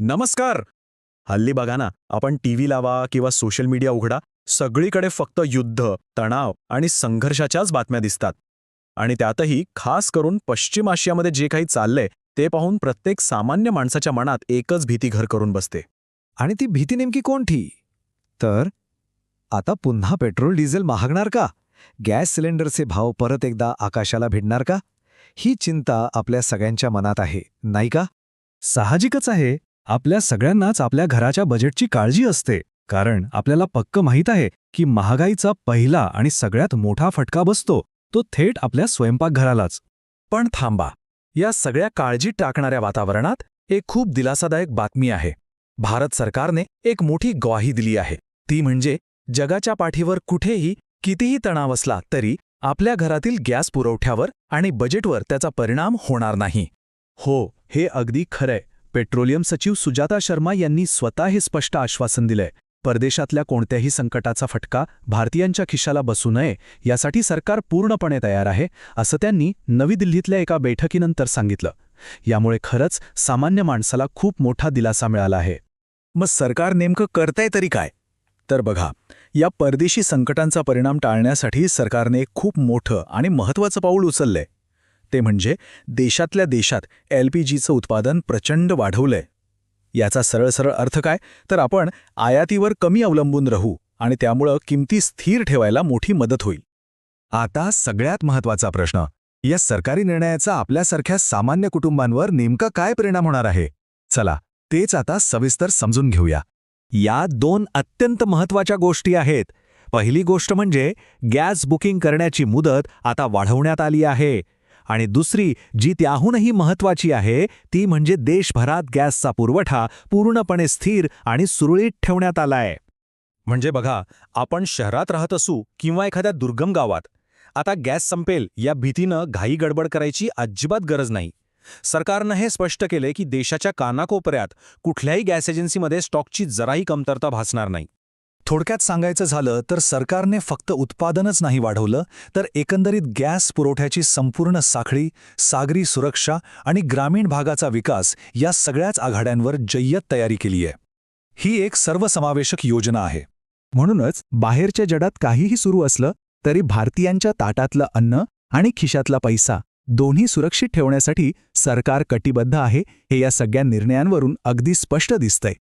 नमस्कार. हल्ली बघा ना, आपण टीव्ही लावा किंवा सोशल मीडिया उघडा, सगळीकडे फक्त युद्ध, तणाव आणि संघर्षाच्याच बातम्या दिसतात. आणि त्यातही खास करून पश्चिम आशियामध्ये जे काही चाललंय ते पाहून प्रत्येक सामान्य माणसाच्या मनात एकच भीती घर करून बसते. आणि ती भीती नेमकी कोणती? तर आता पुन्हा पेट्रोल डिझेल महागणार का? गॅस सिलेंडरचे भाव परत एकदा आकाशाला भिडणार का? ही चिंता आपल्या सगळ्यांच्या मनात आहे, नाही का? साहजिकच आहे. आपल्या सगळ्यांनाच आपल्या घराच्या बजेटची काळजी असते, कारण आपल्याला पक्क माहीत आहे की महागाईचा पहिला आणि सगळ्यात मोठा फटका बसतो तो थेट आपल्या स्वयंपाकघरालाच. पण थांबा, या सगळ्या काळजी टाकणाऱ्या वातावरणात एक खूप दिलासादायक बातमी आहे. भारत सरकारने एक मोठी ग्वाही दिली आहे. ती म्हणजे जगाच्या पाठीवर कुठेही कितीही तणाव असला तरी आपल्या घरातील गॅस पुरवठ्यावर आणि बजेटवर त्याचा परिणाम होणार नाही. हो, हे अगदी खरंय. पेट्रोलियम सचिव सुजाता शर्मा यांनी स्वतः हे स्पष्ट आश्वासन दिलंय. परदेशातल्या कोणत्याही संकटाचा फटका भारतीयांच्या खिशाला बसू नये यासाठी सरकार पूर्णपणे तयार आहे, असं त्यांनी नवी दिल्लीतल्या एका बैठकीनंतर सांगितलं. यामुळे खरंच सामान्य माणसाला खूप मोठा दिलासा मिळाला आहे. मग सरकार नेमकं करतंय तरी काय? तर बघा, या परदेशी संकटांचा परिणाम टाळण्यासाठी सरकारने एक खूप मोठं आणि महत्त्वाचं पाऊल उचललंय. ते म्हणजे देशातल्या देशात LPGचं उत्पादन प्रचंड वाढवलंय. याचा सरळ अर्थ काय, तर आपण आयातीवर कमी अवलंबून राहू आणि त्यामुळं किमती स्थिर ठेवायला मोठी मदत होईल. आता सगळ्यात महत्त्वाचा प्रश्न, या सरकारी निर्णयाचा आपल्यासारख्या सामान्य कुटुंबांवर नेमका काय परिणाम होणार आहे? चला, तेच आता सविस्तर समजून घेऊया. या दोन अत्यंत महत्त्वाच्या गोष्टी आहेत. पहिली गोष्ट म्हणजे गॅस बुकिंग करण्याची मुदत आता वाढवण्यात आली आहे. आणि दुसरी, जी त्याहूनही महत्त्वाची आहे, ती म्हणजे देशभरात गॅसचा पुरवठा पूर्णपणे स्थिर आणि सुरळीत ठेवण्यात आलाय. म्हणजे बघा, आपण शहरात राहत असू किंवा एखाद्या दुर्गम गावात, आता गॅस संपेल या भीतीनं घाई गडबड करायची अजिबात गरज नाही. सरकारनं हे स्पष्ट केले की देशाच्या कानाकोपऱ्यात कुठल्याही गॅस एजन्सीमध्ये स्टॉकची जराही कमतरता भासणार नाही. थोडक्यात सांगायचं झालं तर सरकारने फक्त उत्पादनच नाही वाढवलं, तर एकंदरीत गॅस पुरवठ्याची संपूर्ण साखळी, सागरी सुरक्षा आणि ग्रामीण भागाचा विकास या सगळ्याच आघाड्यांवर जय्यत तयारी केली आहे. ही एक सर्वसमावेशक योजना आहे. म्हणूनच बाहेरच्या जगात काहीही सुरू असलं तरी भारतीयांच्या ताटातलं अन्न आणि खिशातला पैसा दोन्ही सुरक्षित ठेवण्यासाठी सरकार कटिबद्ध आहे, हे या सगळ्या निर्णयांवरून अगदी स्पष्ट दिसतंय.